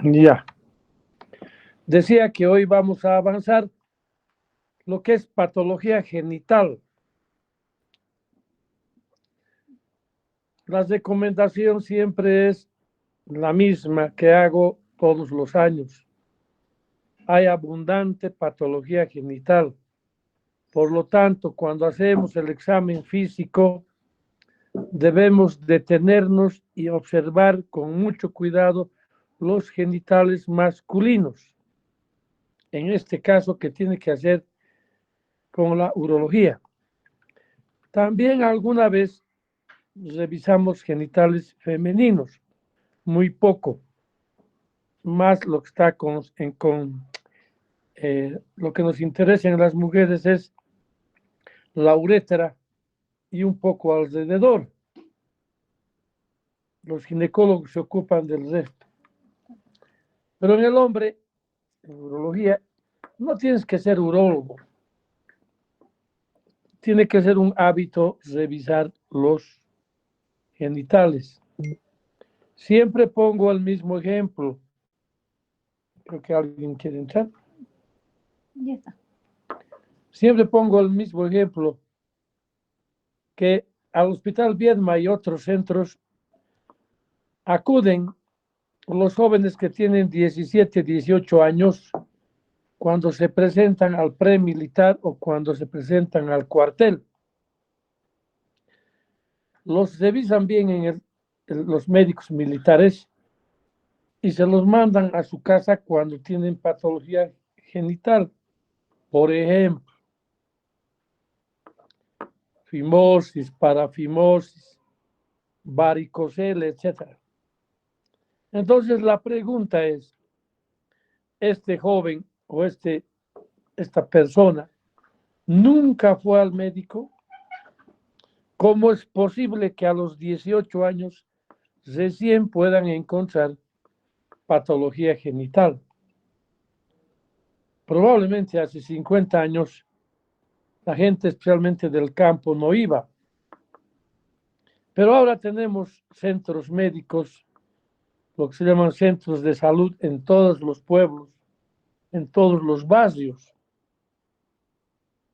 Ya. Decía que hoy vamos a avanzar lo que es patología genital. La recomendación siempre es la misma que hago todos los años. Hay abundante patología genital. Por lo tanto, cuando hacemos el examen físico, debemos detenernos y observar con mucho cuidado los genitales masculinos. En este caso, que tiene que hacer con la urología. También alguna vez revisamos genitales femeninos, muy poco, más lo que está lo que nos interesa en las mujeres es la uretra y un poco alrededor. Los ginecólogos se ocupan del resto. Pero en el hombre, en urología, no tienes que ser urólogo. Tiene que ser un hábito revisar los genitales. Siempre pongo el mismo ejemplo. Creo que alguien quiere entrar. Ya está. Siempre pongo el mismo ejemplo, que al Hospital Viedma y otros centros acuden los jóvenes que tienen 17, 18 años cuando se presentan al premilitar o cuando se presentan al cuartel. Los revisan bien los médicos militares y se los mandan a su casa cuando tienen patología genital. Por ejemplo, fimosis, parafimosis, varicocele, etc. Entonces la pregunta es, este joven o esta persona nunca fue al médico. ¿Cómo es posible que a los 18 años recién puedan encontrar patología genital? Probablemente hace 50 años la gente, especialmente del campo, no iba. Pero ahora tenemos centros médicos, lo que se llaman centros de salud en todos los pueblos, en todos los barrios.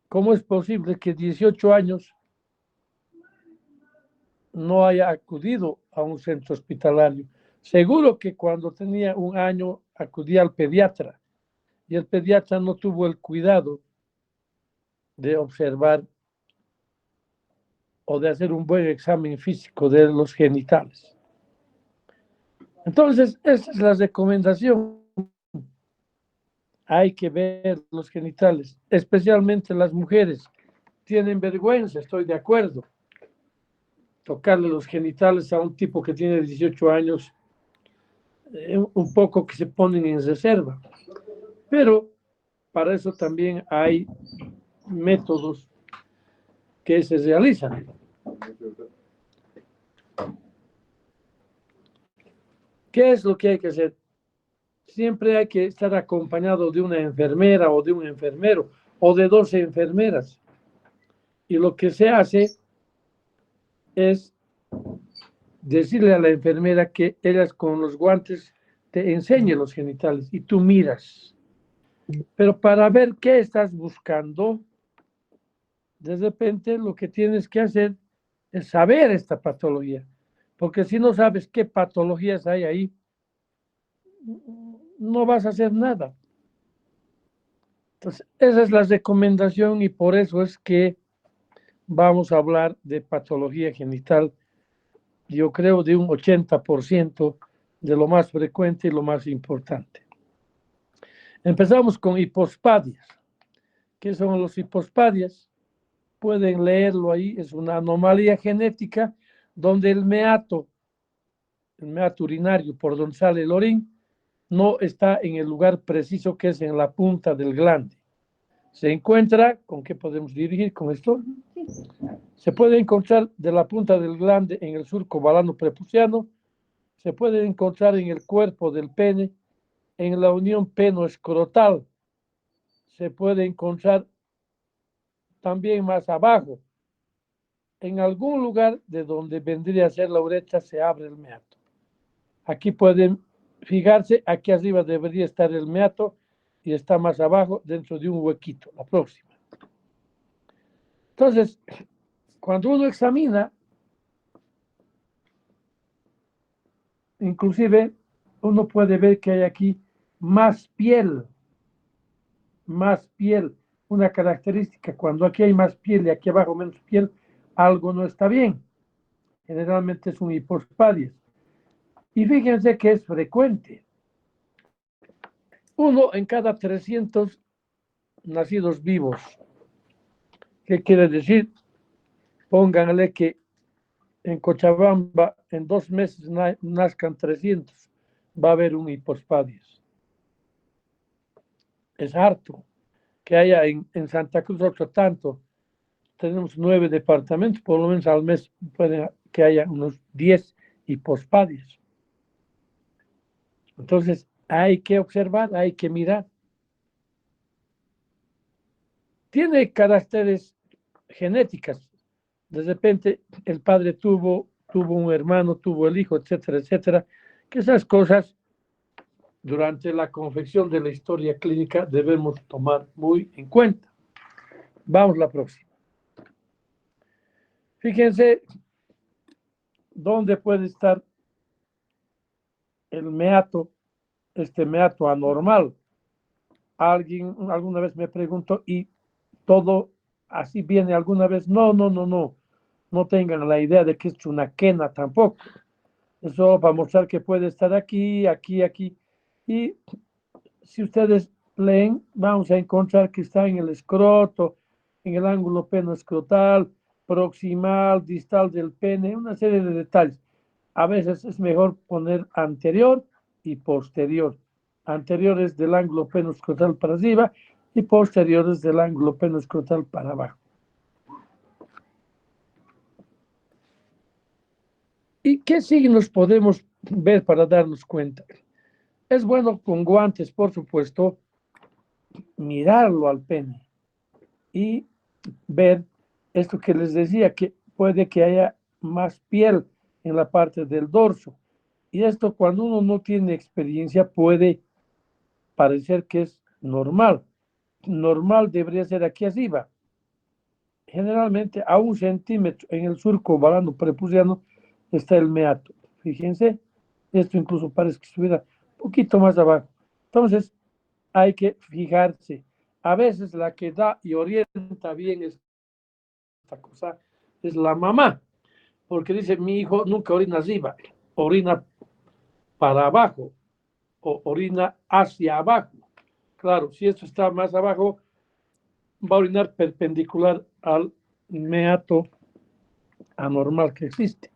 ¿Cómo es posible que 18 años no haya acudido a un centro hospitalario? Seguro que cuando tenía un año acudía al pediatra y el pediatra no tuvo el cuidado de observar o de hacer un buen examen físico de los genitales. Entonces, esa es la recomendación. Hay que ver los genitales, especialmente las mujeres. Tienen vergüenza, estoy de acuerdo. Tocarle los genitales a un tipo que tiene 18 años, un poco que se ponen en reserva. Pero para eso también hay métodos que se realizan. ¿Qué es lo que hay que hacer? Siempre hay que estar acompañado de una enfermera o de un enfermero o de 12 enfermeras. Y lo que se hace es decirle a la enfermera que ellas con los guantes te enseñen los genitales y tú miras. Pero para ver qué estás buscando, de repente lo que tienes que hacer es saber esta patología. Porque si no sabes qué patologías hay ahí, no vas a hacer nada. Entonces, esa es la recomendación y por eso es que vamos a hablar de patología genital, yo creo de un 80% de lo más frecuente y lo más importante. Empezamos con hipospadias. ¿Qué son los hipospadias? Pueden leerlo ahí, es una anomalía genética donde el meato urinario por donde sale el orín, no está en el lugar preciso que es en la punta del glande. Se encuentra, ¿con qué podemos dirigir con esto? Se puede encontrar de la punta del glande en el surco balano prepuciano, se puede encontrar en el cuerpo del pene, en la unión penoescrotal, se puede encontrar también más abajo. En algún lugar de donde vendría a ser la uretra se abre el meato. Aquí pueden fijarse, aquí arriba debería estar el meato y está más abajo dentro de un huequito, la próxima. Entonces, cuando uno examina, inclusive uno puede ver que hay aquí más piel, una característica. Cuando aquí hay más piel y aquí abajo menos piel, algo no está bien. Generalmente es un hipospadias. Y fíjense que es frecuente. 1 en cada 300 nacidos vivos. ¿Qué quiere decir? Pónganle que en Cochabamba en 2 meses nazcan 300. Va a haber un hipospadias. Es harto. Que haya en Santa Cruz otro tanto. Tenemos 9 departamentos, por lo menos al mes puede que haya unos 10 hipospadias. Entonces hay que observar, hay que mirar. Tiene caracteres genéticas. De repente el padre tuvo un hermano, tuvo el hijo, etcétera, etcétera. Que esas cosas durante la confección de la historia clínica debemos tomar muy en cuenta. Vamos a la próxima. Fíjense dónde puede estar el meato, este meato anormal. Alguien alguna vez me preguntó, ¿y todo así viene alguna vez? No. No tengan la idea de que es una quena tampoco. Eso para mostrar que puede estar aquí. Y si ustedes leen, vamos a encontrar que está en el escroto, en el ángulo penoescrotal, proximal, distal del pene, una serie de detalles. A veces es mejor poner anterior y posterior. Anteriores del ángulo penoescrotal para arriba y posteriores del ángulo penoescrotal para abajo. ¿Y qué signos podemos ver para darnos cuenta? Es bueno con guantes, por supuesto, mirarlo al pene y ver esto que les decía, que puede que haya más piel en la parte del dorso. Y esto cuando uno no tiene experiencia puede parecer que es normal. Normal debería ser aquí arriba. Generalmente a 1 centímetro en el surco varano prepuciano está el meato. Fíjense, esto incluso parece que estuviera un poquito más abajo. Entonces, hay que fijarse. A veces la que da y orienta bien esta cosa es la mamá, porque dice, mi hijo nunca orina arriba, orina para abajo o orina hacia abajo. Claro, si esto está más abajo, va a orinar perpendicular al meato anormal que existe.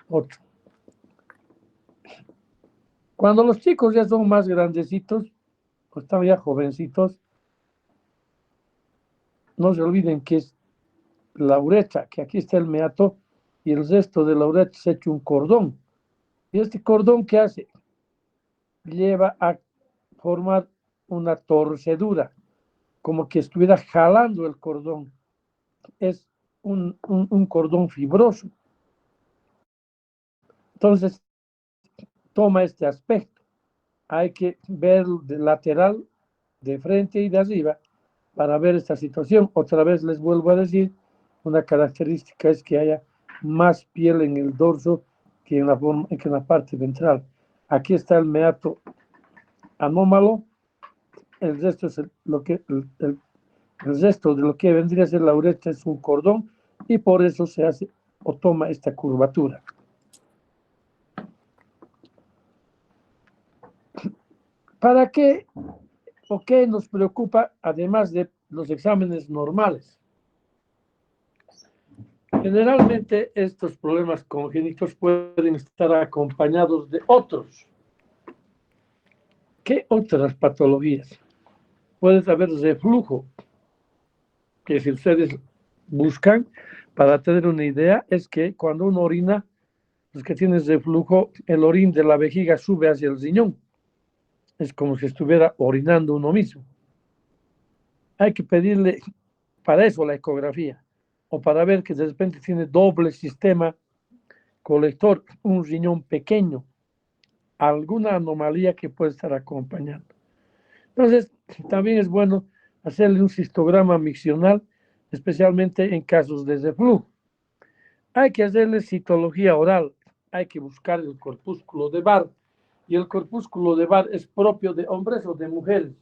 Otro. Cuando los chicos ya son más grandecitos, o están ya jovencitos, no se olviden que es la uretra, que aquí está el meato, y el resto de la uretra se ha hecho un cordón. Y este cordón, ¿qué hace? Lleva a formar una torcedura, como que estuviera jalando el cordón. Es un cordón fibroso. Entonces, toma este aspecto. Hay que ver de lateral, de frente y de arriba para ver esta situación. Otra vez les vuelvo a decir, una característica es que haya más piel en el dorso que en la parte ventral. Aquí está el meato anómalo, el resto es el resto de lo que vendría a ser la uretra es un cordón y por eso se hace o toma esta curvatura. ¿Para qué o qué nos preocupa además de los exámenes normales? Generalmente estos problemas congénitos pueden estar acompañados de otros. ¿Qué otras patologías? Puede haber reflujo, que si ustedes buscan, para tener una idea, es que cuando uno orina, los que tienen reflujo, el orín de la vejiga sube hacia el riñón. Es como si estuviera orinando uno mismo. Hay que pedirle para eso la ecografía, o para ver que de repente tiene doble sistema colector, un riñón pequeño. alguna anomalía que puede estar acompañando. Entonces, también es bueno hacerle un cistograma miccional, especialmente en casos de reflujo. Hay que hacerle citología oral, hay que buscar el corpúsculo de Barr, y el corpúsculo de Barr es propio de hombres o de mujeres.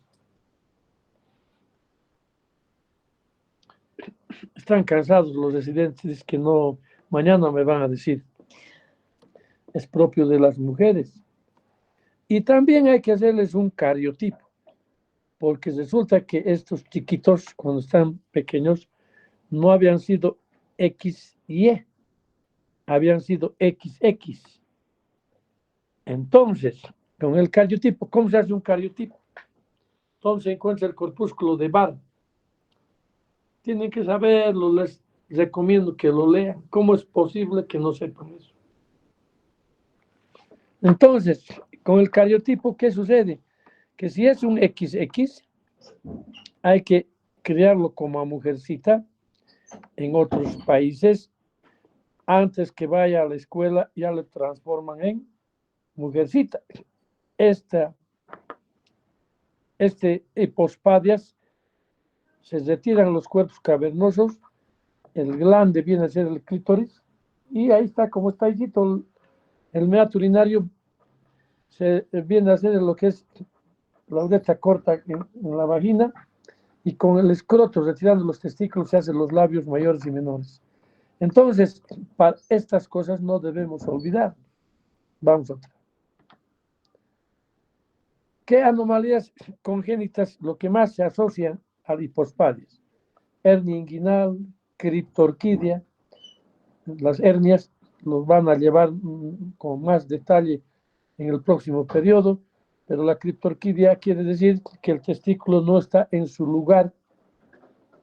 Están cansados los residentes que no, mañana me van a decir, es propio de las mujeres. Y también hay que hacerles un cariotipo, porque resulta que estos chiquitos, cuando están pequeños, no habían sido XY, habían sido XX. Entonces, con el cariotipo, ¿cómo se hace un cariotipo? Entonces se encuentra el corpúsculo de Barr. Tienen que saberlo, les recomiendo que lo lean. ¿Cómo es posible que no sepan eso? Entonces, con el cariotipo, ¿qué sucede? Que si es un XX, hay que crearlo como a mujercita en otros países. Antes que vaya a la escuela, ya le transforman en mujercita. Este hipospadias, se retiran los cuerpos cavernosos, el glande viene a ser el clítoris, y ahí está, como está ahí, el meato urinario se viene a hacer lo que es la uretra corta en la vagina, y con el escroto, retirando los testículos, se hacen los labios mayores y menores. Entonces, para estas cosas no debemos olvidar. Vamos a otra. ¿Qué anomalías congénitas lo que más se asocian al hipospadias? Hernia inguinal, criptorquidia. Las hernias los van a llevar con más detalle en el próximo periodo, pero la criptorquidia quiere decir que el testículo no está en su lugar,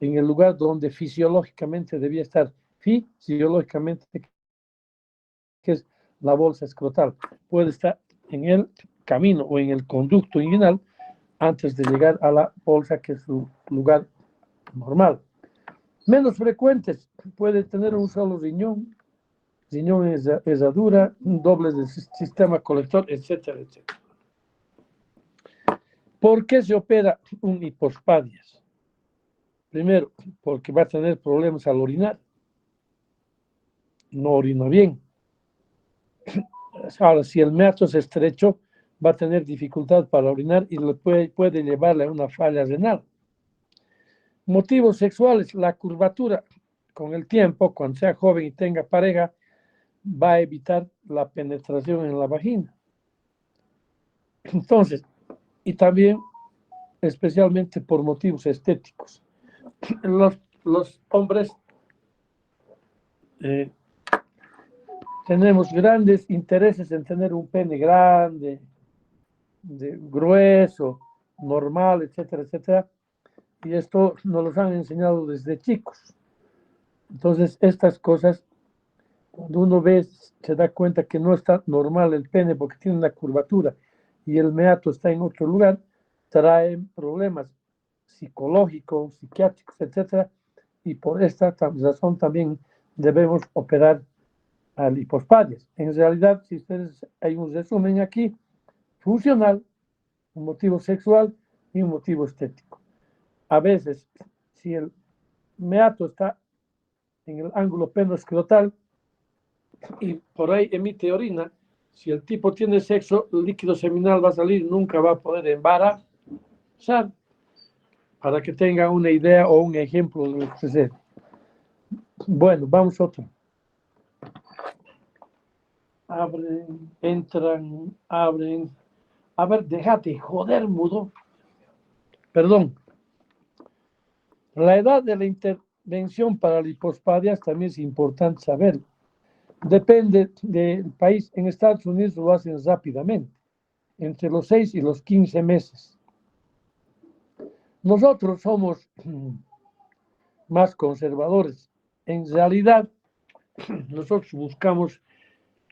en el lugar donde fisiológicamente debía estar, fisiológicamente, que es la bolsa escrotal. Puede estar en el camino o en el conducto inguinal antes de llegar a la bolsa, que es su lugar normal. Menos frecuentes, puede tener un solo riñón herradura, dobles del sistema colector, etcétera, etcétera. ¿Por qué se opera un hipospadias? Primero, porque va a tener problemas al orinar. No orina bien. Ahora, si el meato es estrecho, va a tener dificultad para orinar y puede llevarle a una falla renal. Motivos sexuales, la curvatura. Con el tiempo, cuando sea joven y tenga pareja, va a evitar la penetración en la vagina. Entonces, y también especialmente por motivos estéticos. Los hombres tenemos grandes intereses en tener un pene grande, grueso, normal, etcétera, etcétera, y esto nos lo han enseñado desde chicos. Entonces, estas cosas, cuando uno ve, se da cuenta que no está normal el pene porque tiene una curvatura y el meato está en otro lugar, traen problemas psicológicos, psiquiátricos, etcétera, y por esta razón también debemos operar al hipospadias. En realidad, si ustedes, hay un resumen aquí, funcional, un motivo sexual y un motivo estético. A veces, si el meato está en el ángulo penoescrotal y por ahí emite orina, si el tipo tiene sexo, el líquido seminal va a salir, nunca va a poder embarazar, para que tengan una idea o un ejemplo de lo que sucede. Bueno, vamos a otro. Abren, entran, abren. A ver, déjate joder, mudo. Perdón. La edad de la intervención para la hipospadias también es importante saber. Depende del país. En Estados Unidos lo hacen rápidamente, entre los 6 y los 15 meses. Nosotros somos más conservadores. En realidad, nosotros buscamos,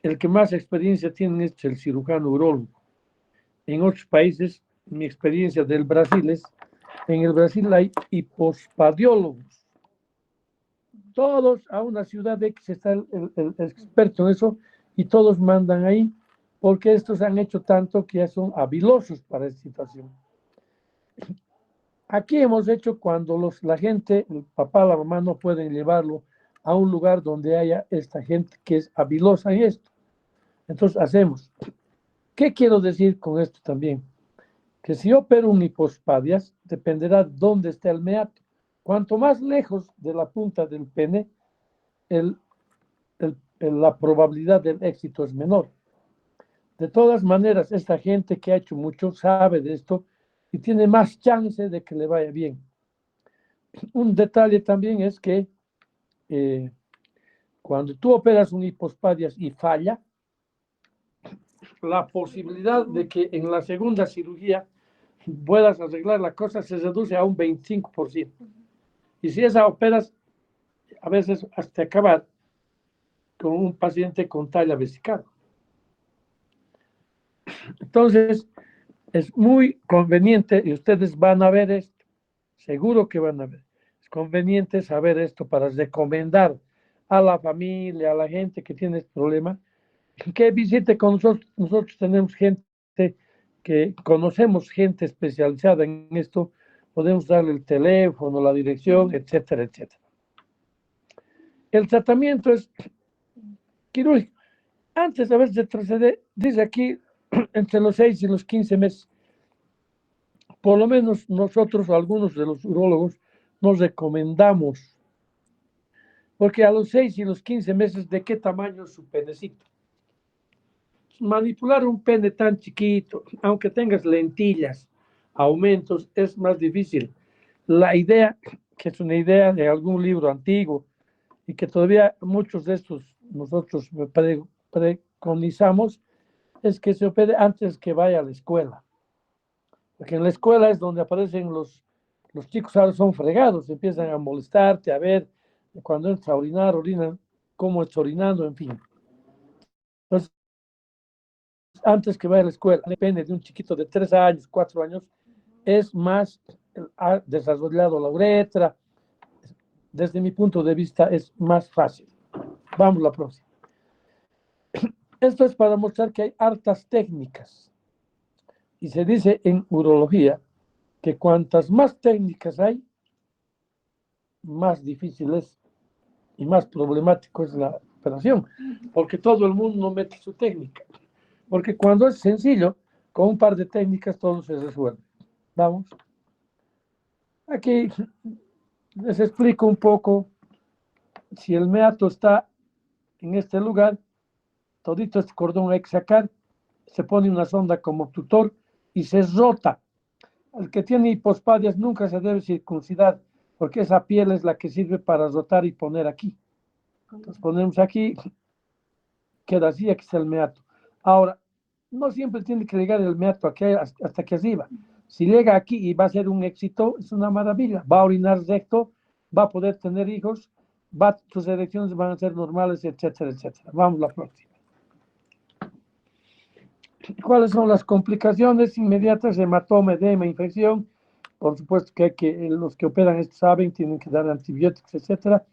el que más experiencia tiene es el cirujano urólogo. En otros países, mi experiencia del Brasil es, en el Brasil hay hipospadiólogos. Todos a una ciudad X está el experto en eso y todos mandan ahí porque estos han hecho tanto que ya son habilosos para esta situación. Aquí hemos hecho cuando la gente, el papá, la mamá no pueden llevarlo a un lugar donde haya esta gente que es habilosa en esto. Entonces hacemos. ¿Qué quiero decir con esto también? Que si yo opero un hipospadias, dependerá dónde esté el meato. Cuanto más lejos de la punta del pene, la probabilidad del éxito es menor. De todas maneras, esta gente que ha hecho mucho sabe de esto y tiene más chance de que le vaya bien. Un detalle también es que cuando tú operas un hipospadias y falla, la posibilidad de que en la segunda cirugía puedas arreglar la cosa se reduce a un 25%. Y si esa operas, a veces hasta acabar con un paciente con talla vesical. Entonces, es muy conveniente, y ustedes van a ver esto, seguro que van a ver, es conveniente saber esto para recomendar a la familia, a la gente que tiene este problema, que visite con nosotros. Nosotros tenemos gente que conocemos, gente especializada en esto, podemos darle el teléfono, la dirección, etcétera, etcétera. El tratamiento es quirúrgico. Antes de retroceder, dice aquí, entre los 6 y los 15 meses. Por lo menos nosotros o algunos de los urólogos nos recomendamos, porque a los 6 y los 15 meses, ¿de qué tamaño es su penecito? Manipular un pene tan chiquito, aunque tengas lentillas, aumentos, es más difícil. La idea, que es una idea de algún libro antiguo y que todavía muchos de estos nosotros preconizamos, es que se opere antes que vaya a la escuela. Porque en la escuela es donde aparecen los chicos, ahora son fregados, empiezan a molestarte, a ver, cuando entras a orinar, orinan, cómo está orinando, en fin. Entonces, antes que vaya a la escuela, depende de un chiquito de 3 años, 4 años, es más desarrollado la uretra. Desde mi punto de vista es más fácil. Vamos a la próxima. Esto es para mostrar que hay hartas técnicas. Y se dice en urología que cuantas más técnicas hay, más difícil es y más problemático es la operación, porque todo el mundo no mete su técnica. Porque cuando es sencillo, con un par de técnicas todo se resuelve. Vamos. Aquí les explico un poco. Si el meato está en este lugar, todito este cordón hay que sacar, se pone una sonda como tutor y se rota. El que tiene hipospadias nunca se debe circuncidar, porque esa piel es la que sirve para rotar y poner aquí. Entonces ponemos aquí, queda así, aquí está el meato. Ahora, no siempre tiene que llegar el meato aquí, hasta aquí arriba. Si llega aquí y va a ser un éxito, es una maravilla. Va a orinar recto, va a poder tener hijos, sus erecciones van a ser normales, etcétera, etcétera. Vamos a la próxima. ¿Cuáles son las complicaciones inmediatas? Hematoma, edema, infección. Por supuesto que los que operan esto saben, tienen que dar antibióticos, etcétera.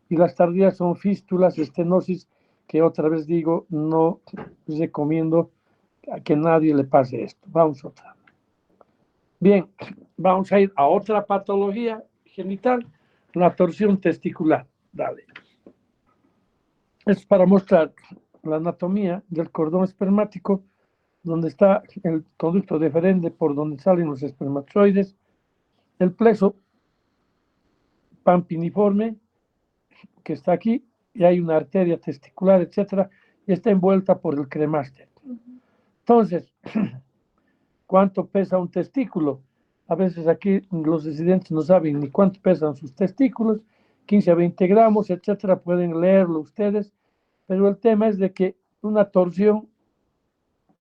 Y las tardías son fístulas, estenosis, que otra vez digo, no recomiendo a que nadie le pase esto. Vamos a otra. Bien, vamos a ir a otra patología genital, la torsión testicular. Dale. Es para mostrar la anatomía del cordón espermático, donde está el conducto deferente por donde salen los espermatozoides, el plexo pampiniforme, que está aquí, y hay una arteria testicular, etcétera, y está envuelta por el cremaster. Entonces, ¿cuánto pesa un testículo? A veces aquí los residentes no saben ni cuánto pesan sus testículos, 15 a 20 gramos, etcétera, pueden leerlo ustedes, pero el tema es de que una torsión,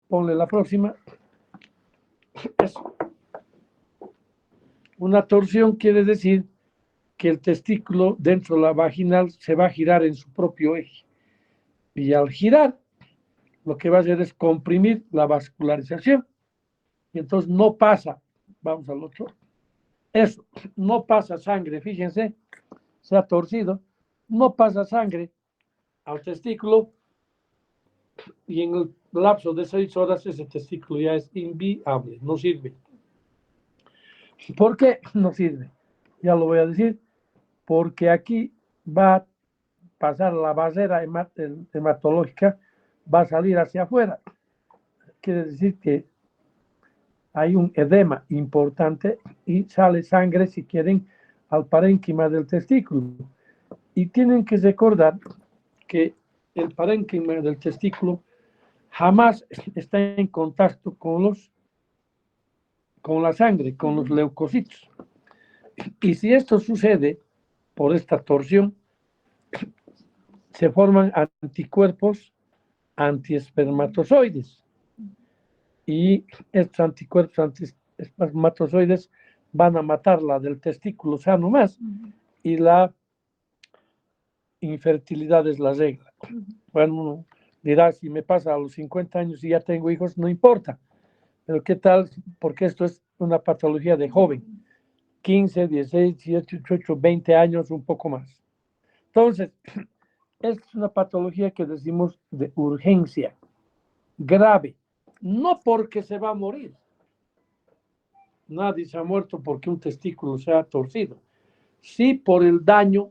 ponle la próxima, una torsión quiere decir que el testículo dentro de la vaginal se va a girar en su propio eje. Y al girar, lo que va a hacer es comprimir la vascularización. Y entonces no pasa, vamos al otro, eso, no pasa sangre, fíjense, se ha torcido, no pasa sangre al testículo y en el lapso de 6 horas ese testículo ya es inviable, no sirve. ¿Por qué no sirve? Ya lo voy a decir. Porque aquí va a pasar la barrera hematológica, va a salir hacia afuera. Quiere decir que hay un edema importante y sale sangre, si quieren, al parénquima del testículo. Y tienen que recordar que el parénquima del testículo jamás está en contacto con la sangre, con los leucocitos. Y si esto sucede por esta torsión, se forman anticuerpos antiespermatozoides. Y estos anticuerpos antiespermatozoides van a matar la del testículo sano más, y la infertilidad es la regla. Bueno, uno dirá, si me pasa a los 50 años y ya tengo hijos, no importa. Pero ¿qué tal? Porque esto es una patología de joven. 15, 16, 18, 18, 20 años, un poco más. Entonces, esta es una patología que decimos de urgencia, grave. No porque se va a morir. Nadie se ha muerto porque un testículo se ha torcido. Sí por el daño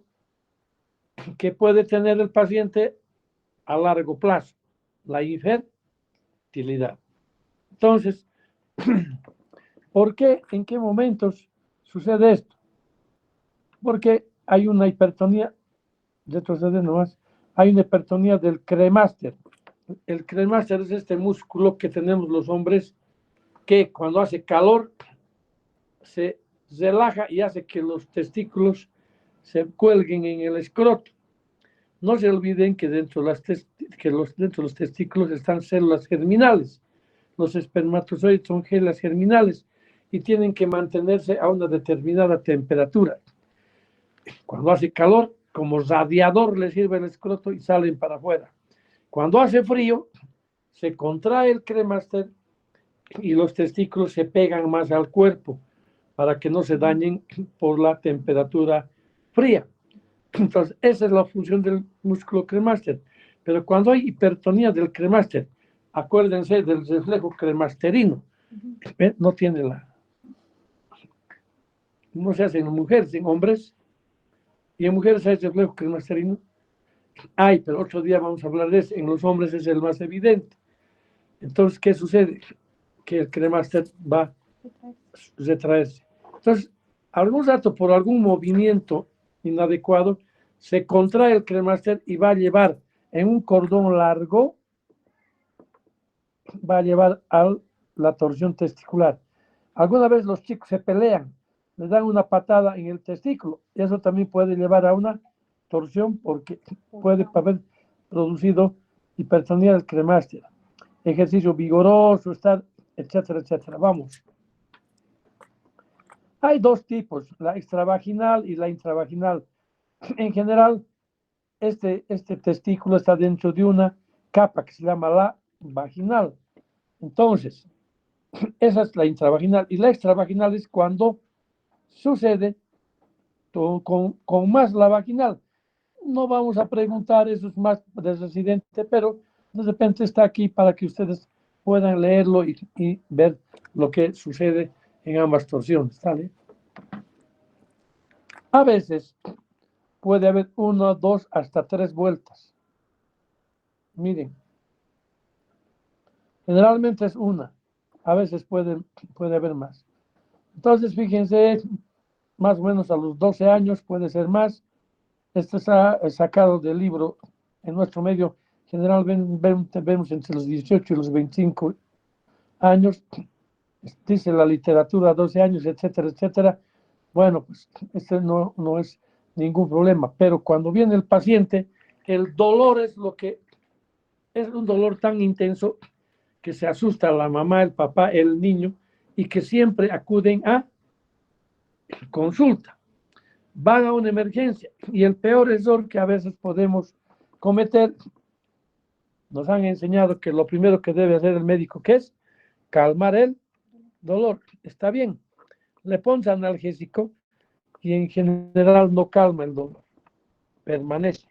que puede tener el paciente a largo plazo, la infertilidad. Entonces, ¿por qué? ¿En qué momentos sucede esto? Porque hay una hipertonía, retrocede nomás, hay una hipertonía del cremaster. El cremaster es este músculo que tenemos los hombres que cuando hace calor se relaja y hace que los testículos se cuelguen en el escroto. No se olviden que dentro de los testículos están células germinales. Los espermatozoides son células germinales y tienen que mantenerse a una determinada temperatura. Cuando hace calor, como radiador les sirve el escroto y salen para afuera. Cuando hace frío, se contrae el cremaster y los testículos se pegan más al cuerpo para que no se dañen por la temperatura fría. Entonces, esa es la función del músculo cremaster. Pero cuando hay hipertonía del cremaster, acuérdense del reflejo cremasterino. No tiene no se hace en mujeres, en hombres. Y en mujeres hay reflejo cremasterino. Hay, pero otro día vamos a hablar de eso. En los hombres es el más evidente. Entonces, ¿qué sucede? Que el cremaster va a retraerse. Entonces, algún rato, por algún movimiento inadecuado, se contrae el cremaster y va a llevar en un cordón largo, va a llevar a la torsión testicular. Alguna vez los chicos se pelean, le dan una patada en el testículo, y eso también puede llevar a una torsión porque puede haber producido hipertonía del cremaster. Ejercicio vigoroso, estar, etcétera, etcétera. Vamos. Hay dos tipos, la extravaginal y la intravaginal. En general, este testículo está dentro de una capa que se llama la vaginal. Entonces, esa es la intravaginal. Y la extravaginal es cuando sucede con más la vaginal. No vamos a preguntar, eso es más de residente, pero de repente está aquí para que ustedes puedan leerlo y ver lo que sucede en ambas torsiones. ¿Sale? A veces puede haber 1, 2, hasta 3 vueltas. Miren, generalmente es una, a veces puede haber más. Entonces, fíjense, más o menos a los 12 años puede ser más. Esto está sacado del libro en nuestro medio. Generalmente vemos entre los 18 y los 25 años. Dice la literatura 12 años, etcétera, etcétera. Bueno, pues este no es ningún problema. Pero cuando viene el paciente, el dolor es un dolor tan intenso que se asusta a la mamá, el papá, el niño, y que siempre acuden a consulta. Van a una emergencia. Y el peor error que a veces podemos cometer, nos han enseñado que lo primero que debe hacer el médico, ¿qué es? Calmar el dolor. Está bien, le pones analgésico y en general no calma el dolor, permanece.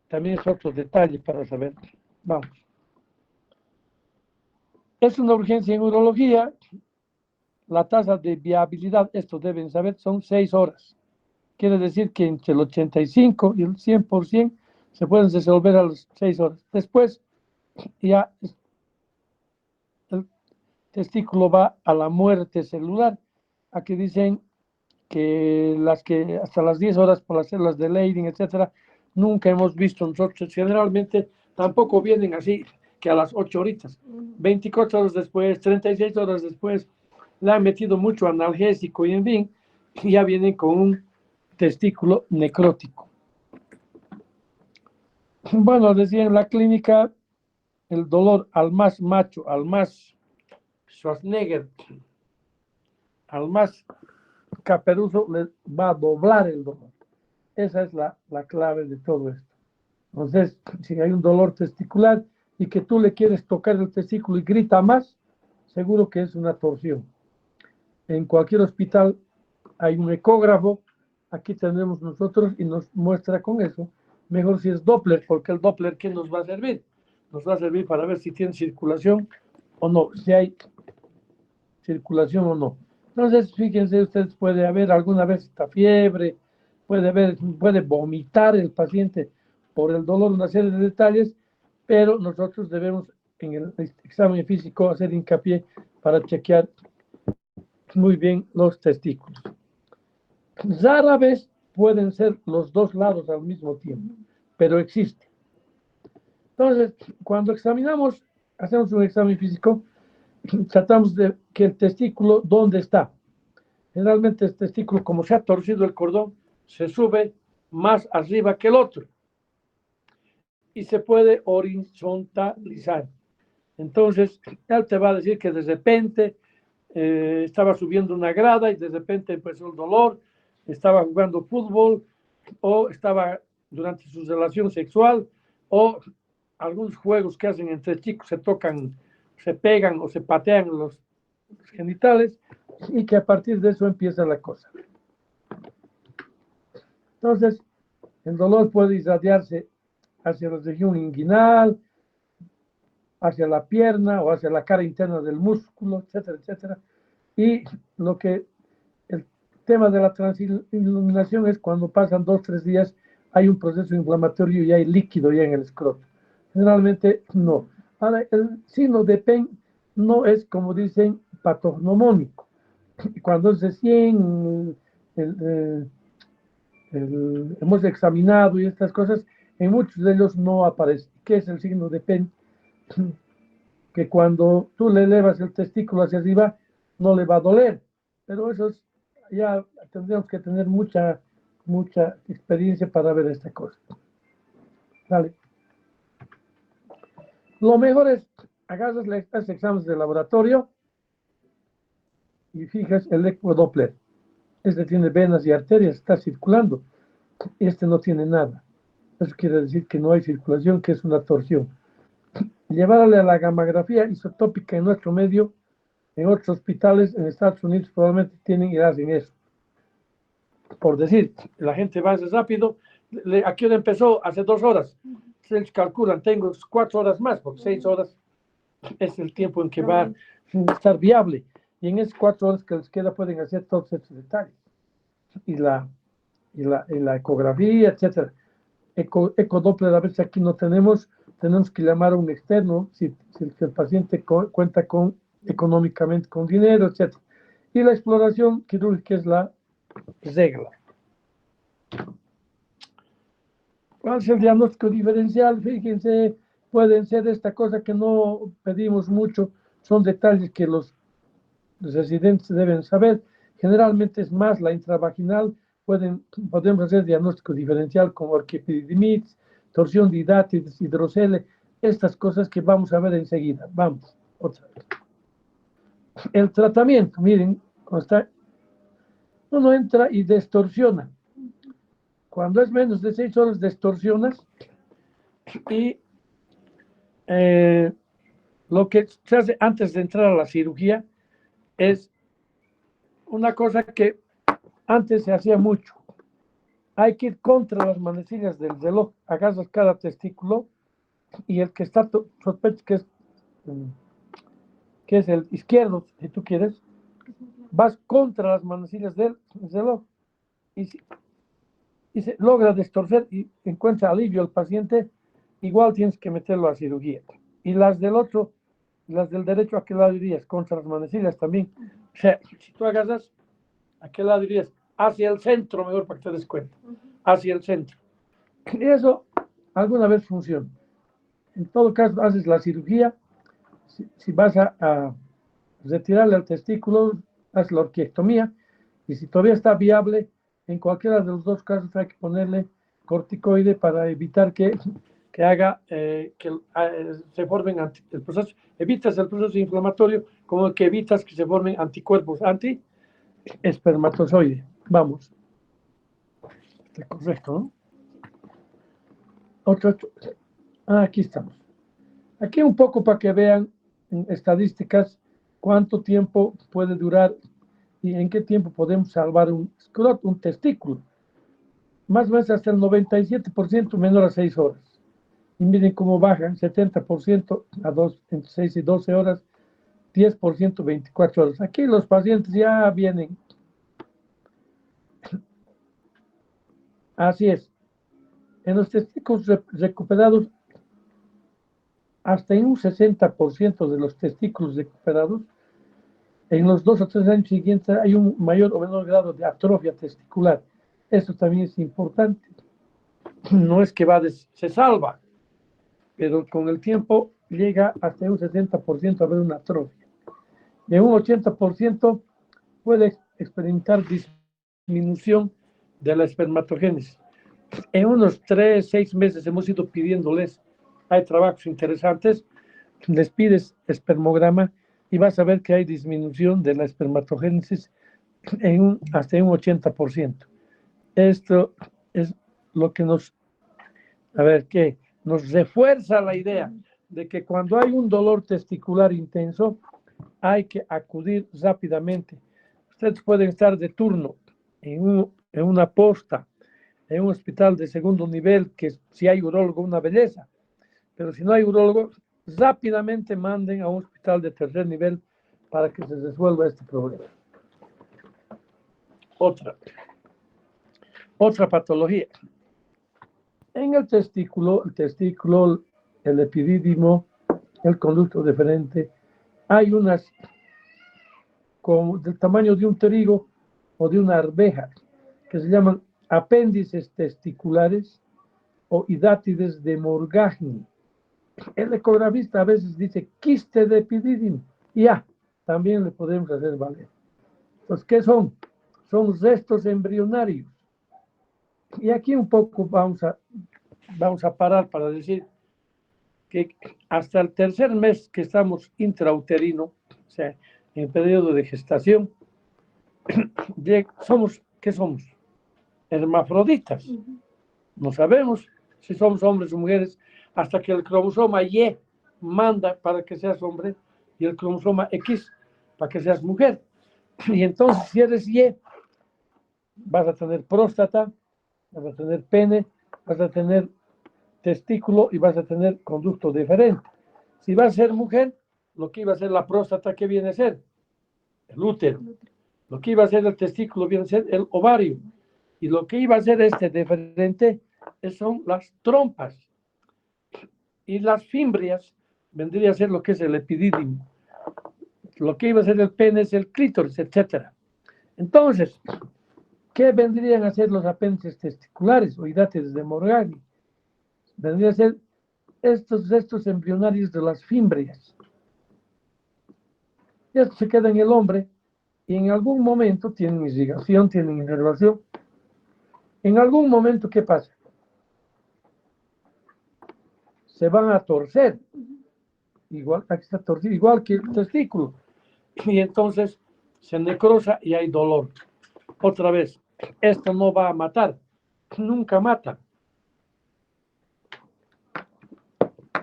También es otro detalle para saber. Vamos. Es una urgencia en urología. La tasa de viabilidad, esto deben saber, son 6 horas. Quiere decir que entre el 85 y el 100% se pueden resolver a las 6 horas. Después ya el testículo va a la muerte celular. Aquí dicen que hasta las 10 horas por las células de Leydig, etcétera, nunca hemos visto nosotros. Generalmente tampoco vienen así, que a las 8 horitas. 24 horas después, 36 horas después, le han metido mucho analgésico y en fin, ya vienen con un testículo necrótico. Bueno, decía en la clínica, el dolor al más macho, al más Schwarzenegger, al más caperuso, le va a doblar el dolor. Esa es la clave de todo esto. Entonces, si hay un dolor testicular y que tú le quieres tocar el testículo y grita más, seguro que es una torsión. En cualquier hospital hay un ecógrafo, aquí tenemos nosotros y nos muestra con eso. Mejor si es Doppler, porque el Doppler, ¿qué nos va a servir? Nos va a servir para ver si tiene circulación o no, si hay circulación o no. Entonces, fíjense, ustedes puede haber alguna vez esta fiebre, puede vomitar el paciente por el dolor, una serie de detalles, pero nosotros debemos en el examen físico hacer hincapié para chequear muy bien los testículos. Rara vez pueden ser los dos lados al mismo tiempo, pero existe. Entonces, cuando hacemos un examen físico, tratamos de que el testículo, ¿dónde está? Generalmente el testículo, como se ha torcido el cordón, se sube más arriba que el otro y se puede horizontalizar. Entonces, él te va a decir que de repente estaba subiendo una grada y de repente empezó el dolor, estaba jugando fútbol o estaba durante su relación sexual o algunos juegos que hacen entre chicos, se tocan, se pegan o se patean los genitales y que a partir de eso empieza la cosa. Entonces, el dolor puede irradiarse hacia la región inguinal, hacia la pierna o hacia la cara interna del músculo, etcétera, etcétera. Y el tema de la transiluminación es cuando pasan 2-3 días, hay un proceso inflamatorio y hay líquido ya en el escroto. Generalmente no. Ahora, el signo de PEN no es, como dicen, patognomónico. Cuando es recién hemos examinado y estas cosas, en muchos de ellos no aparece. ¿Qué es el signo de PEN? Que cuando tú le elevas el testículo hacia arriba, no le va a doler. Pero eso ya tendríamos que tener mucha experiencia para ver esta cosa. ¿Vale? Lo mejor es, agarras estos exámenes de laboratorio y fijas el ecodoppler. Este tiene venas y arterias, está circulando. Este no tiene nada. Eso quiere decir que no hay circulación, que es una torsión. Llevarle a la gammagrafía isotópica en nuestro medio, en otros hospitales en Estados Unidos probablemente tienen y hacen eso. Por decir, la gente va rápido, aquí empezó hace 2 horas. Se calculan, tengo 4 horas más, porque 6 horas es el tiempo en que va a estar viable. Y en esas 4 horas que les queda pueden hacer todos estos detalles. Y la ecografía, etcétera. Ecodoppler a veces aquí no tenemos que llamar a un externo si el paciente cuenta económicamente con dinero, etcétera. Y la exploración quirúrgica es la regla. ¿Cuál es el diagnóstico diferencial? Fíjense, pueden ser esta cosa que no pedimos mucho, son detalles que los residentes deben saber. Generalmente es más la intravaginal, podemos hacer diagnóstico diferencial como orquiepididimitis, torsión de hidátides, hidrocele, estas cosas que vamos a ver enseguida. Vamos, otra vez. El tratamiento, miren, uno entra y distorsiona. Cuando es menos de 6 horas, distorsionas y lo que se hace antes de entrar a la cirugía es una cosa que antes se hacía mucho. Hay que ir contra las manecillas del reloj, agarras cada testículo y el que está sospecha que es que es el izquierdo, si tú quieres, vas contra las manecillas del reloj y se logra destorcer y encuentra alivio al paciente, igual tienes que meterlo a cirugía. Y las del otro, las del derecho, ¿a qué lado irías? Contra las manecillas también. O sea, si tú agarras, ¿a qué lado irías? Hacia el centro, mejor para que te des cuenta. Hacia el centro. Y eso alguna vez funciona. En todo caso, haces la cirugía. Si vas a retirarle el testículo, haces la orquiectomía. Y si todavía está viable, en cualquiera de los dos casos hay que ponerle corticoide para evitar que haga se formen el proceso, evitas el proceso inflamatorio, como que evitas que se formen anticuerpos anti-espermatozoide. Vamos. Está correcto, ¿no? Aquí estamos. Aquí un poco para que vean en estadísticas cuánto tiempo puede durar y en qué tiempo podemos salvar un testículo. Más o menos hasta el 97% menor a 6 horas. Y miren cómo bajan, 70% entre 6 y 12 horas, 10% 24 horas. Aquí los pacientes ya vienen. Así es. En los testículos recuperados, hasta en un 60% de los testículos recuperados, en los 2 o 3 años siguientes hay un mayor o menor grado de atrofia testicular. Eso también es importante. No es que se salva, pero con el tiempo llega hasta un 60% a haber una atrofia. De un 80% puede experimentar disminución de la espermatogénesis. En unos 3, 6 meses hemos ido pidiéndoles, hay trabajos interesantes, les pides espermograma y vas a ver que hay disminución de la espermatogénesis hasta un 80%. Esto es lo que nos refuerza la idea de que cuando hay un dolor testicular intenso, hay que acudir rápidamente. Ustedes pueden estar de turno en una posta, en un hospital de segundo nivel, que si hay urólogo, una belleza. Pero si no hay urólogo, rápidamente manden a un hospital de tercer nivel para que se resuelva este problema. Otra patología. En el testículo, el epidídimo, el conducto deferente, hay unas como del tamaño de un trigo o de una arveja, que se llaman apéndices testiculares o hidátides de Morgagni. El ecografista a veces dice quiste de epidídimo, y también le podemos hacer valer. Entonces, ¿qué son? Son restos embrionarios. Y aquí un poco vamos a parar para decir que hasta el tercer mes que estamos intrauterino, o sea, en periodo de gestación, ¿qué somos? Hermafroditas. No sabemos si somos hombres o mujeres hasta que el cromosoma Y manda para que seas hombre y el cromosoma X para que seas mujer. Y entonces, si eres Y, vas a tener próstata, vas a tener pene, vas a tener testículo y vas a tener conducto deferente. Si vas a ser mujer, lo que iba a ser la próstata, ¿qué viene a ser? El útero. Lo que iba a ser el testículo viene a ser el ovario. Y lo que iba a ser este deferente son las trompas. Y las fimbrias vendría a ser lo que es el epidídimo. Lo que iba a ser el pene es el clítoris, etc. Entonces, ¿qué vendrían a ser los apéndices testiculares o hidátides de Morgagni? Vendrían a ser estos restos embrionarios de las fimbrias. Y esto se queda en el hombre y en algún momento tienen irrigación, tienen inervación. En algún momento, ¿qué pasa? Se van a torcer, igual que el testículo. Y entonces se necrosa y hay dolor. Otra vez, esto no va a matar, nunca mata.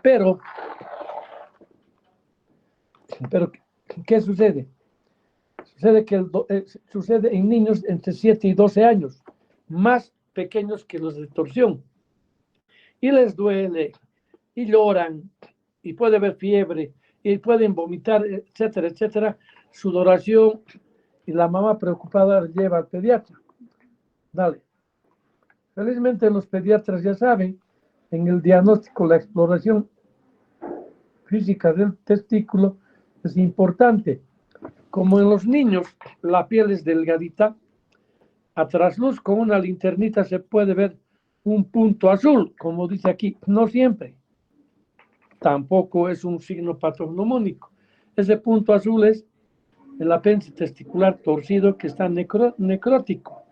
Pero ¿qué sucede? Sucede en niños entre 7 y 12 años, más pequeños que los de torsión. Y les duele, y lloran, y puede haber fiebre, y pueden vomitar, etcétera, etcétera, sudoración, y la mamá preocupada lleva al pediatra. Dale. Felizmente los pediatras ya saben, en el diagnóstico, la exploración física del testículo es importante. Como en los niños, la piel es delgadita, a trasluz con una linternita se puede ver un punto azul, como dice aquí, no siempre. Tampoco es un signo patognomónico. Ese punto azul es el apéndice testicular torcido que está necrótico.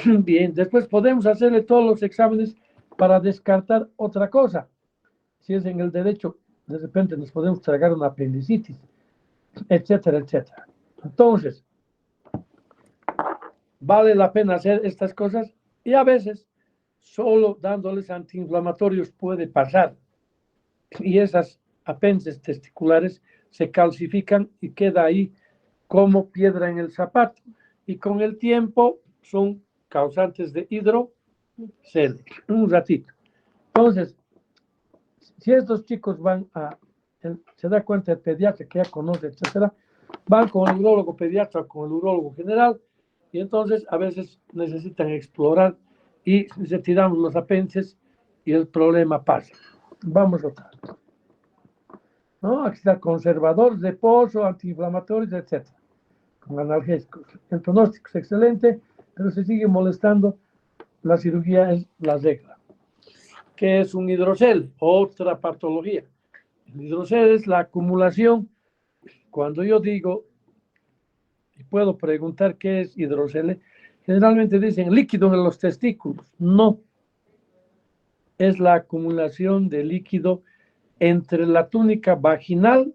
Bien, después podemos hacerle todos los exámenes para descartar otra cosa. Si es en el derecho, de repente nos podemos tragar una apendicitis, etcétera, etcétera. Entonces, vale la pena hacer estas cosas y a veces solo dándoles antiinflamatorios puede pasar. Y esas apéndices testiculares se calcifican y queda ahí como piedra en el zapato. Y con el tiempo son causantes de hidrocele. Un ratito. Entonces, si estos chicos van se da cuenta el pediatra que ya conoce, etcétera, van con el urólogo pediatra, con el urólogo general, y entonces a veces necesitan explorar y retiramos los apéndices y el problema pasa. Vamos otra. ¿No? Aquí está conservadores de pozo, antiinflamatorios, etcétera, con analgésicos. El pronóstico es excelente, pero se sigue molestando. La cirugía es la regla. ¿Qué es un hidrocele? Otra patología. El hidrocele es la acumulación. Cuando yo digo, y puedo preguntar qué es hidrocele, generalmente dicen líquido en los testículos. No. Es la acumulación de líquido entre la túnica vaginal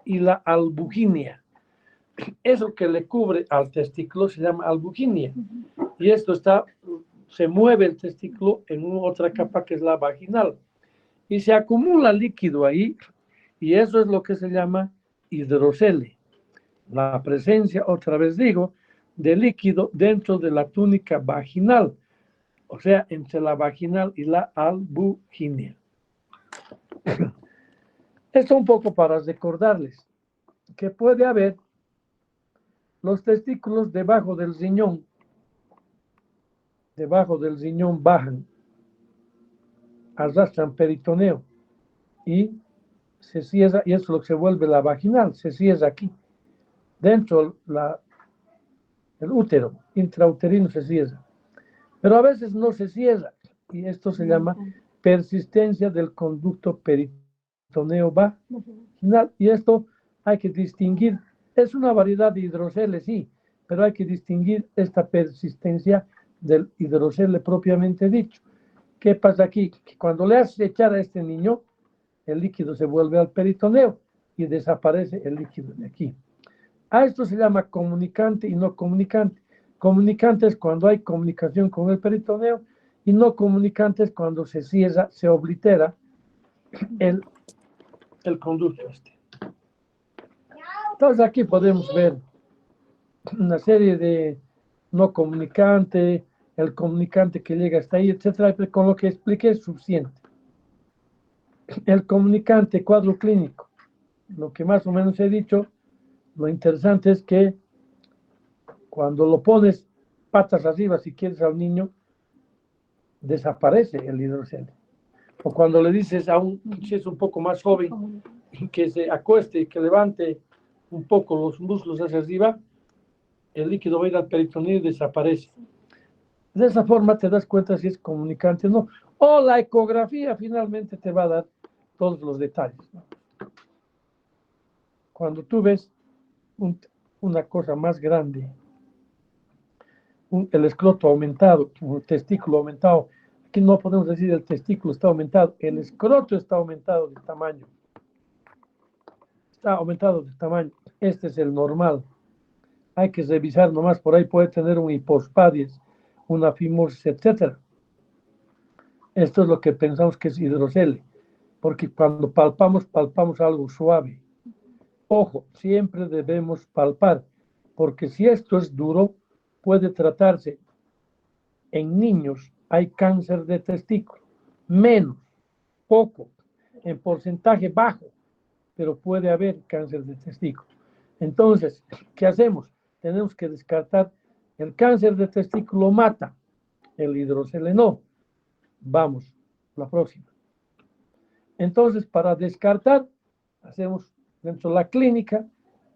y la albuginia. Eso que le cubre al testículo se llama albuginia. Y esto se mueve el testículo en otra capa que es la vaginal. Y se acumula líquido ahí, y eso es lo que se llama hidrocele. La presencia, otra vez digo, de líquido dentro de la túnica vaginal, o sea, entre la vaginal y la albuginia. Esto un poco para recordarles que puede haber los testículos debajo del riñón bajan, arrastran peritoneo y se cierra, y eso es lo que se vuelve la vaginal, se cierra aquí. Dentro el útero, intrauterino se cierra. Pero a veces no se cierra, y esto se llama persistencia del conducto peritoneo vaginal. Y esto hay que distinguir, es una variedad de hidrocele, sí, pero hay que distinguir esta persistencia del hidrocele propiamente dicho. ¿Qué pasa aquí? Que cuando le haces echar a este niño, el líquido se vuelve al peritoneo y desaparece el líquido de aquí. A esto se llama comunicante y no comunicante. Comunicante es cuando hay comunicación con el peritoneo y no comunicante es cuando se cierra, se oblitera el conducto este. Entonces aquí podemos ver una serie de no comunicante, el comunicante que llega hasta ahí, etcétera, pero con lo que expliqué es suficiente. El comunicante, cuadro clínico, lo que más o menos he dicho, lo interesante es que cuando lo pones patas arriba, si quieres, al niño, desaparece el hidrocele. O cuando le dices si es un poco más joven, que se acueste y que levante un poco los muslos hacia arriba, el líquido va a ir al peritoneo y desaparece. De esa forma te das cuenta si es comunicante o no. O la ecografía finalmente te va a dar todos los detalles, ¿no? Cuando tú ves una cosa más grande, el escroto aumentado, un testículo aumentado, aquí no podemos decir el testículo está aumentado, el escroto está aumentado de tamaño. Está aumentado de tamaño. Este es el normal. Hay que revisar nomás, por ahí puede tener un hipospadias, una fimosis, etc. Esto es lo que pensamos que es hidrocele, porque cuando palpamos algo suave. Ojo, siempre debemos palpar, porque si esto es duro, puede tratarse. En niños hay cáncer de testículo, menos, poco, en porcentaje bajo, pero puede haber cáncer de testículo. Entonces, ¿qué hacemos? Tenemos que descartar. El cáncer de testículo mata, el hidrocele no. Vamos, la próxima. Entonces, para descartar, hacemos dentro de la clínica,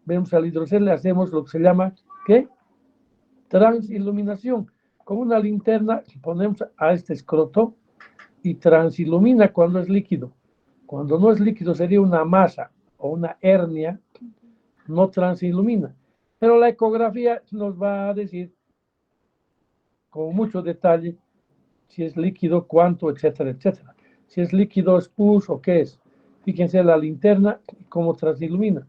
vemos al hidrocele, hacemos lo que se llama, ¿qué? Transiluminación. Con una linterna ponemos a este escroto y transilumina cuando es líquido. Cuando no es líquido sería una masa o una hernia, no transilumina. Pero la ecografía nos va a decir con mucho detalle si es líquido, cuánto, etcétera, etcétera. Si es líquido, es pus o qué es. Fíjense la linterna y cómo transilumina.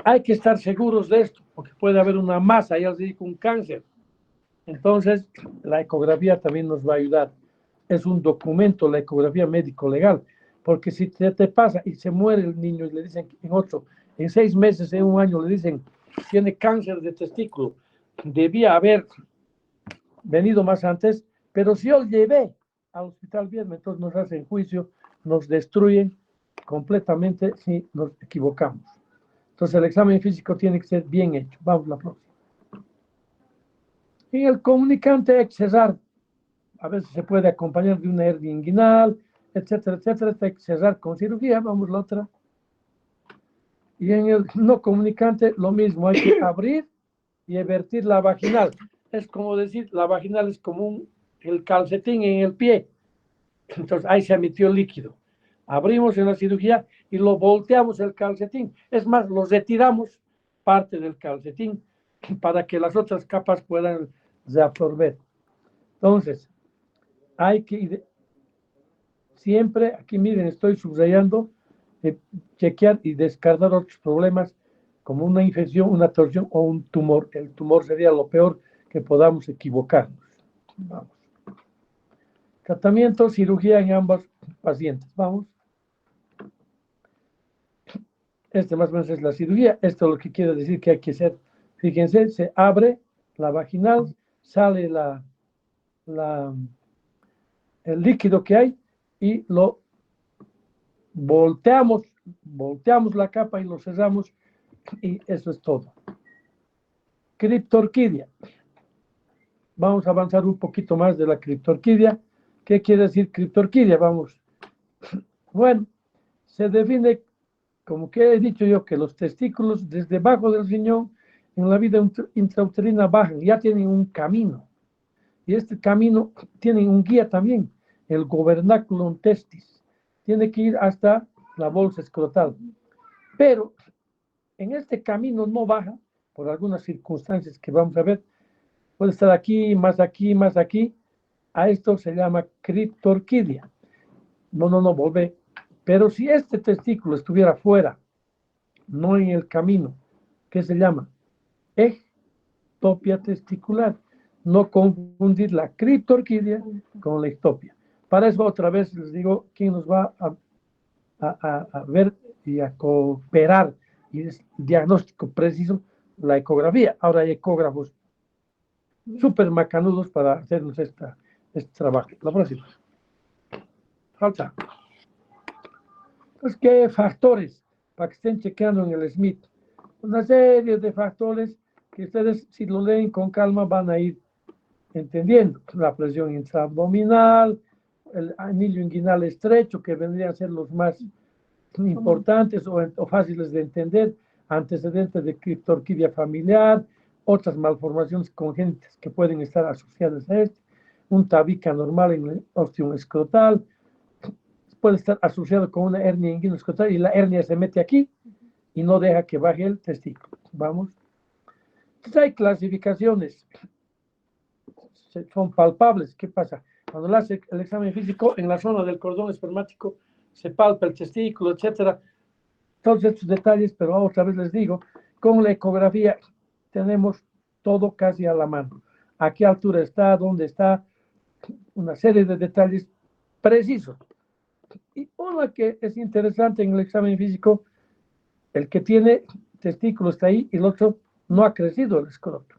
Hay que estar seguros de esto, porque puede haber una masa, ya os digo, un cáncer. Entonces, la ecografía también nos va a ayudar. Es un documento, la ecografía médico-legal, porque si te pasa y se muere el niño y le dicen en 6 meses, en un año, le dicen, tiene cáncer de testículo, debía haber venido más antes, pero si yo llevé al hospital bien, entonces nos hacen juicio, nos destruyen completamente si nos equivocamos. Entonces el examen físico tiene que ser bien hecho. Vamos a la próxima. En el comunicante excesar, a veces se puede acompañar de una hernia inguinal, etcétera, etcétera, excesar con cirugía. Vamos a la otra. Y en el no comunicante, lo mismo, hay que abrir y evertir la vaginal. Es como decir, la vaginal es como el calcetín en el pie. Entonces ahí se emitió líquido. Abrimos en la cirugía y lo volteamos el calcetín. Es más, lo retiramos parte del calcetín para que las otras capas puedan reabsorber. Entonces, hay que siempre, aquí miren, estoy subrayando, chequear y descartar otros problemas como una infección, una torsión o un tumor. El tumor sería lo peor que podamos equivocarnos. Vamos. Tratamiento, cirugía en ambos pacientes. Vamos. Este más o menos es la cirugía. Esto es lo que quiere decir que hay que hacer. Fíjense, se abre la vaginal, sale el líquido que hay y lo volteamos la capa y lo cerramos y eso es todo. Criptorquidia. Vamos a avanzar un poquito más de la criptorquidia. ¿Qué quiere decir criptorquidia? Vamos. Bueno, se define como que he dicho yo que los testículos desde debajo del riñón en la vida intrauterina bajan, ya tienen un camino. Y este camino tiene un guía también, el gobernaculum testis. Tiene que ir hasta la bolsa escrotal. Pero en este camino no baja, por algunas circunstancias que vamos a ver, puede estar aquí, más aquí, más aquí. A esto se llama criptorquidia. No, volvé. Pero si este testículo estuviera fuera, no en el camino, ¿qué se llama? Ectopia testicular. No confundir la criptorquidia con la ectopia. Para eso otra vez les digo quién nos va a ver y a cooperar y es diagnóstico preciso, la ecografía. Ahora hay ecógrafos súper macanudos para hacernos este trabajo. La próxima. Falta. Entonces, ¿qué factores? Para que estén chequeando en el Smith. Una serie de factores que ustedes, si lo leen con calma, van a ir entendiendo. La presión intraabdominal, el anillo inguinal estrecho, que vendrían a ser los más importantes o fáciles de entender, antecedentes de criptorquidia familiar, otras malformaciones congénitas que pueden estar asociadas a este, un tabique anormal en el ostium escrotal, puede estar asociado con una hernia inguinoescrotal y la hernia se mete aquí y no deja que baje el testículo. Vamos. Entonces hay clasificaciones, son palpables. ¿Qué pasa? Cuando le hace el examen físico, en la zona del cordón espermático se palpa el testículo, etcétera. Todos estos detalles, pero otra vez les digo, con la ecografía tenemos todo casi a la mano. ¿A qué altura está? ¿Dónde está? Una serie de detalles precisos. Y uno que es interesante en el examen físico, el que tiene testículo está ahí y el otro no ha crecido el escroto.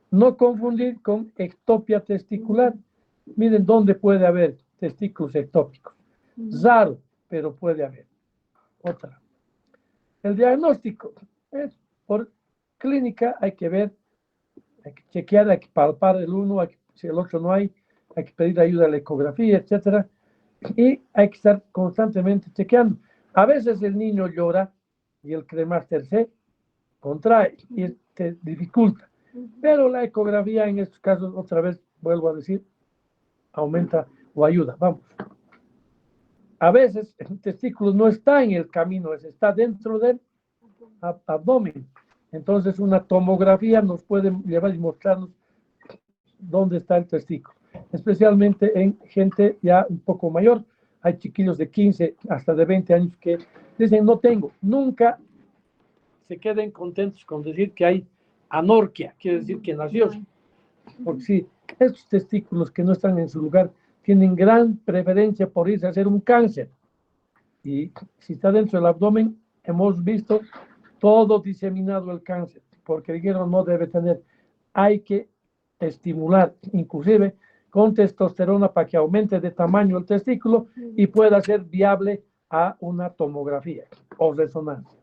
No confundir con ectopia testicular. Miren dónde puede haber testículos ectópicos. Raro, pero puede haber. Otra. El diagnóstico es por clínica, hay que ver, hay que chequear, hay que palpar el uno, si el otro no hay que pedir ayuda a la ecografía, etcétera, y hay que estar constantemente chequeando. A veces el niño llora y el cremaster se contrae y te dificulta, pero la ecografía en estos casos, otra vez vuelvo a decir, aumenta o ayuda. Vamos. A veces el testículo no está en el camino, está dentro del abdomen. Entonces una tomografía nos puede llevar y mostrarnos dónde está el testículo, especialmente en gente ya un poco mayor. Hay chiquillos de 15 hasta de 20 años que dicen no tengo. Nunca se queden contentos con decir que hay anorquia, quiere decir que nació. Porque si estos testículos que no están en su lugar tienen gran preferencia por irse a hacer un cáncer. Y si está dentro del abdomen, hemos visto todo diseminado el cáncer, porque el hierro no debe tener. Hay que estimular, inclusive con testosterona, para que aumente de tamaño el testículo y pueda ser viable a una tomografía o resonancia.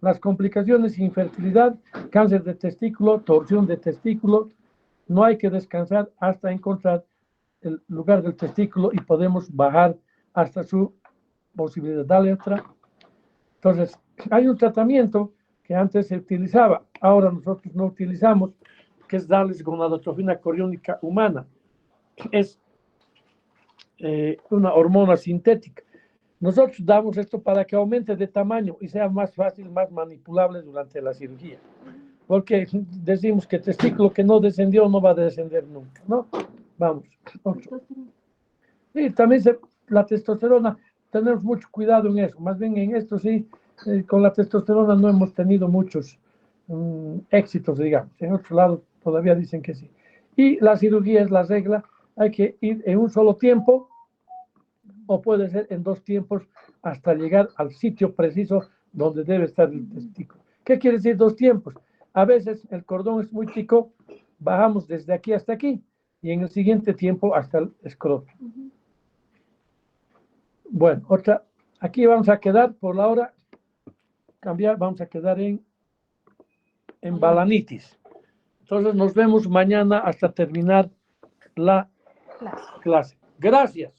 Las complicaciones, infertilidad, cáncer de testículo, torsión de testículo, no hay que descansar hasta encontrar el lugar del testículo y podemos bajar hasta su posibilidad. Dale otra. Entonces, hay un tratamiento que antes se utilizaba, ahora nosotros no utilizamos, que es darles gonadotrofina coriónica humana. Es una hormona sintética. Nosotros damos esto para que aumente de tamaño y sea más fácil, más manipulable durante la cirugía. Porque decimos que testículo que no descendió no va a descender nunca, ¿no? Vamos. Otro. Sí, también la testosterona, tenemos mucho cuidado en eso. Más bien en esto sí, con la testosterona no hemos tenido muchos éxitos, digamos. En otro lado todavía dicen que sí. Y la cirugía es la regla. Hay que ir en un solo tiempo o puede ser en dos tiempos hasta llegar al sitio preciso donde debe estar el testículo. ¿Qué quiere decir dos tiempos? A veces el cordón es muy chico, bajamos desde aquí hasta aquí y en el siguiente tiempo hasta el escroto. Bueno, otra, aquí vamos a quedar por la hora, vamos a quedar en balanitis. Entonces nos vemos mañana hasta terminar la clase. Gracias.